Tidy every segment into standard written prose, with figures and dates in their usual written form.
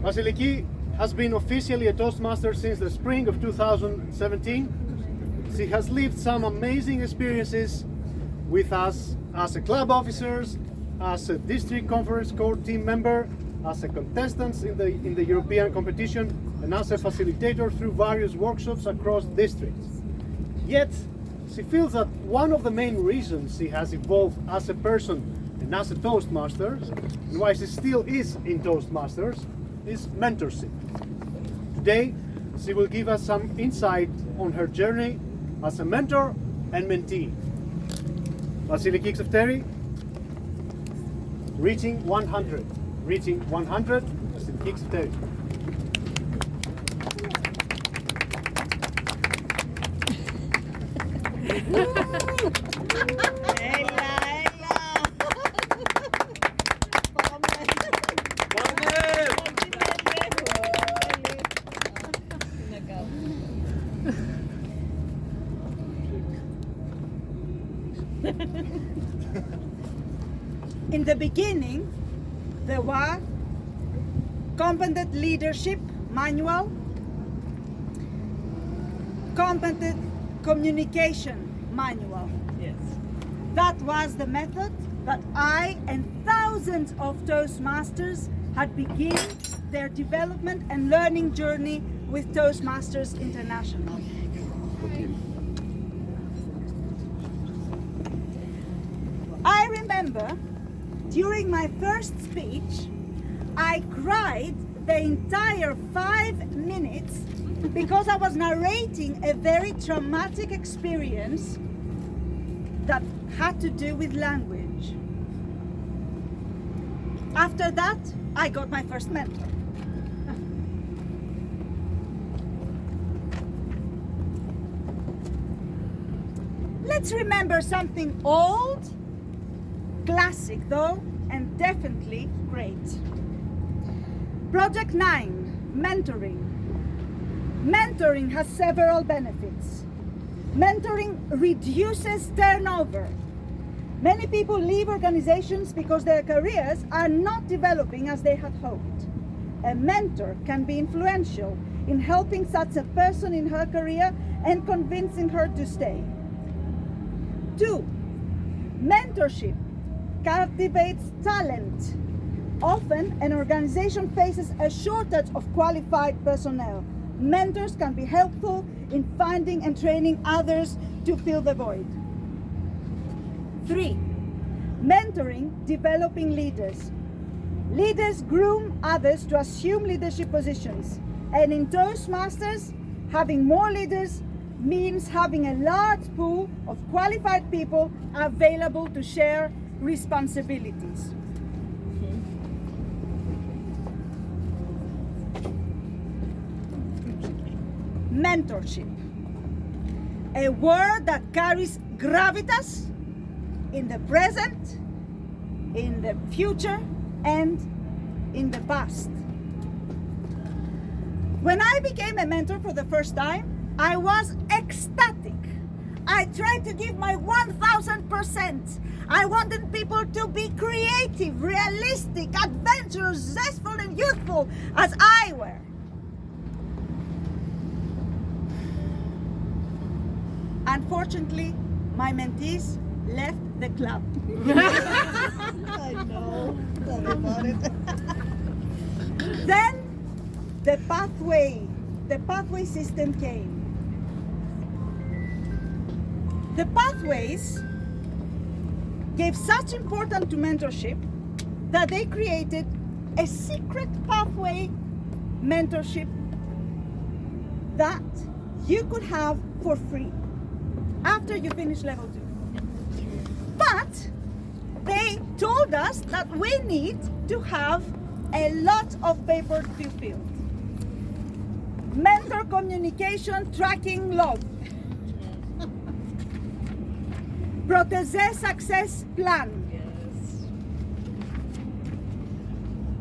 Vasiliki has been officially a Toastmaster since the spring of 2017. She has lived some amazing experiences with us as a club officers, as a district conference court team member, as a contestant in the European competition, and as a facilitator through various workshops across districts. Yet, she feels that one of the main reasons she has evolved as a person and as a Toastmaster, and why she still is in Toastmasters, is mentorship. Today, she will give us some insight on her journey as a mentor and mentee. Vasiliki Xyfteri, reaching 100. Reaching 100, Vasiliki Xyfteri. In the beginning, there were competent leadership manual, competent communication manual. Yes. That was the method that I and thousands of Toastmasters had begun their development and learning journey with Toastmasters International. I remember during my first speech, I cried the entire 5 minutes because I was narrating a very traumatic experience that had to do with language. After that, I got my first mentor. Let's remember something old, classic though, and definitely great. Project 9, mentoring. Mentoring has several benefits. Mentoring reduces turnover. Many people leave organizations because their careers are not developing as they had hoped. A mentor can be influential in helping such a person in her career and convincing her to stay. 2, mentorship cultivates talent. Often, an organization faces a shortage of qualified personnel. Mentors can be helpful in finding and training others to fill the void. 3, mentoring developing leaders. Leaders groom others to assume leadership positions. And in Toastmasters, having more leaders means having a large pool of qualified people available to share responsibilities. Mentorship, a word that carries gravitas in the present, in the future, and in the past. When I became a mentor for the first time, I was ecstatic. I tried to give my 1000%. I wanted people to be creative, realistic, adventurous, zestful, and youthful as I were. Unfortunately, my mentees left the club. I know. Tell me about it. Then the pathway system came. The pathways gave such importance to mentorship that they created a secret pathway mentorship that you could have for free after you finish level 2. But they told us that we need to have a lot of paper to fill. Mentor communication tracking log. Protégé success plan. Yes.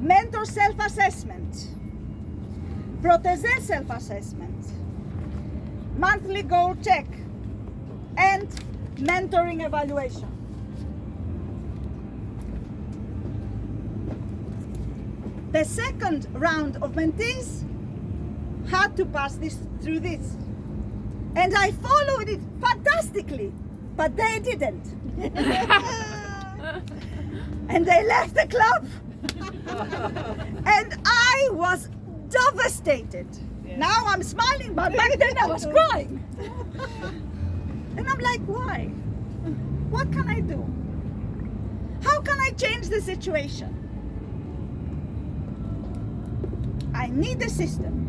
Mentor self-assessment. Protégé self-assessment. Monthly goal check. And mentoring evaluation. The second round of mentees had to pass through this. And I followed it fantastically, but they didn't. And they left the club. And I was devastated. Yeah. Now I'm smiling, but back then I was crying. And I'm like, why? What can I do? How can I change the situation? I need a system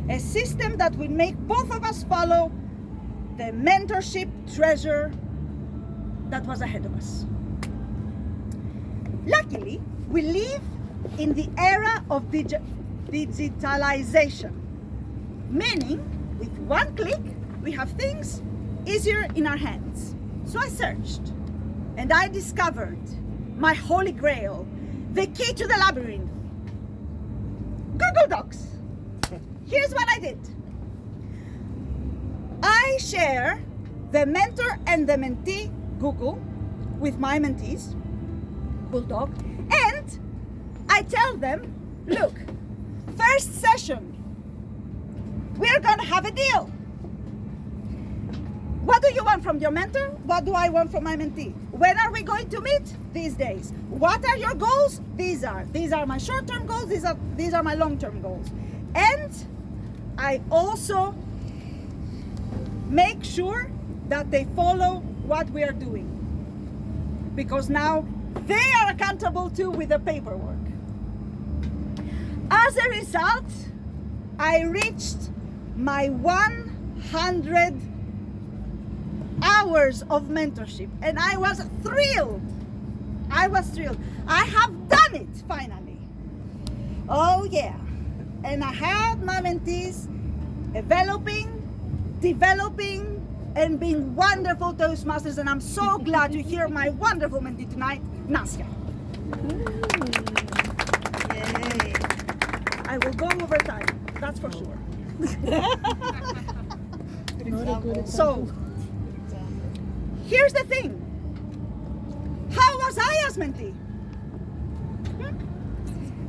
that will make both of us follow the mentorship treasure that was ahead of us. Luckily, we live in the era of digitalization, meaning with one click, we have things easier in our hands. So I searched and I discovered my holy grail, the key to the labyrinth, Google Docs. Here's what I did. I share the mentor and the mentee Google with my mentees, Bulldog, and I tell them, look, first session, we're gonna have a deal. What do you want from your mentor? What do I want from my mentee? When are we going to meet? These days. What are your goals? These are my short-term goals, these are my long-term goals. And I also make sure that they follow what we are doing, because now they are accountable too with the paperwork. As a result, I reached my 100 hours of mentorship, and I was thrilled. I have done it finally. Oh yeah. And I had my mentees developing, and being wonderful Toastmasters, and I'm so glad to hear my wonderful mentee tonight, Nasya. Yay. I will go over time, that's for sure. So, here's the thing. How was I as mentee?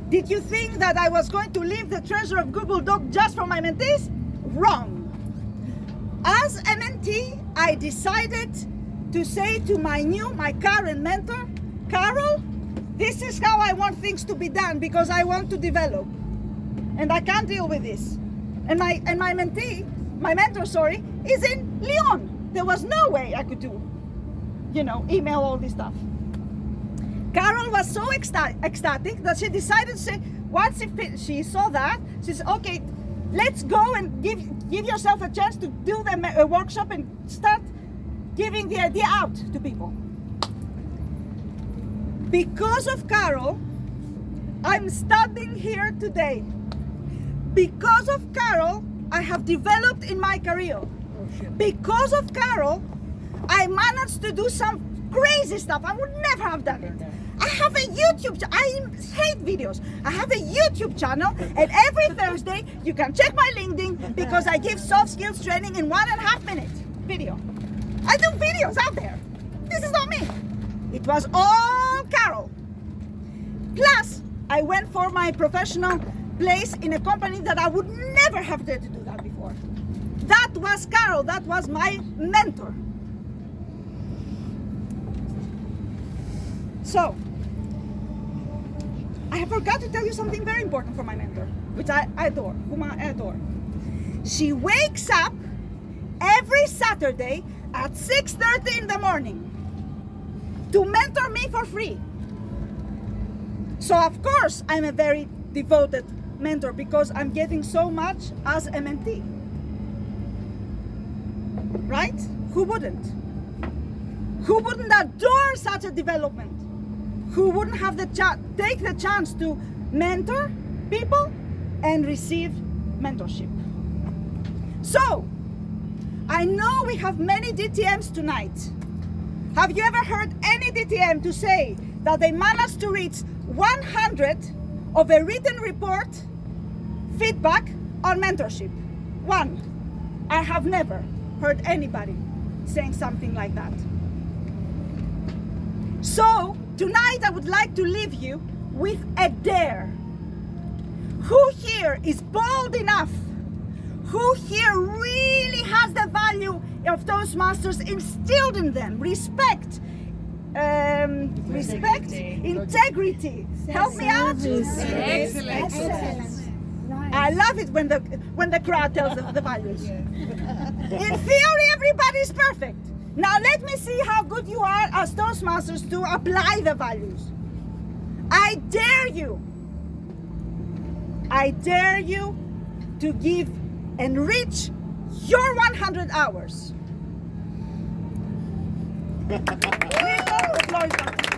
Did you think that I was going to leave the treasure of Google Doc just for my mentees? Wrong. As a mentee, I decided to say to my current mentor, Carol, this is how I want things to be done, because I want to develop. And I can't deal with this. And my mentor, is in Lyon. There was no way I could do, email all this stuff. Carol was so ecstatic that she decided to say, once she saw that, she said, okay, let's go and give yourself a chance to do the workshop and start giving the idea out to people. Because of Carol, I'm standing here today. Because of Carol, I have developed in my career. Because of Carol, I managed to do some crazy stuff. I would never have done it. I have a YouTube channel. I hate videos. I have a YouTube channel, and every Thursday you can check my LinkedIn, because I give soft skills training in 1.5 minute video. I do videos out there. This is not me. It was all Carol. Plus, I went for my professional place in a company that I would never have dared to do that before. That was Carol. That was my mentor. So, I forgot to tell you something very important for my mentor, which I adore, whom I adore. She wakes up every Saturday at 6:30 in the morning to mentor me for free. So of course I'm a very devoted mentor, because I'm getting so much as a mentee. Right? Who wouldn't? Who wouldn't adore such a development? Who wouldn't have take the chance to mentor people and receive mentorship? So, I know we have many DTMs tonight. Have you ever heard any DTM to say that they managed to reach 100 of a written report feedback on mentorship? One. I have never heard anybody saying something like that. So, tonight I would like to leave you with a dare? Who here is bold enough? Who here really has the value of Toastmasters instilled in them? Respect, integrity. Help me out. Excellence. I love it when the crowd tells the values. In theory, everybody's perfect. Now let me see how good you are as Toastmasters to apply the values. I dare you to give and reach your 100 hours. The floor is yours.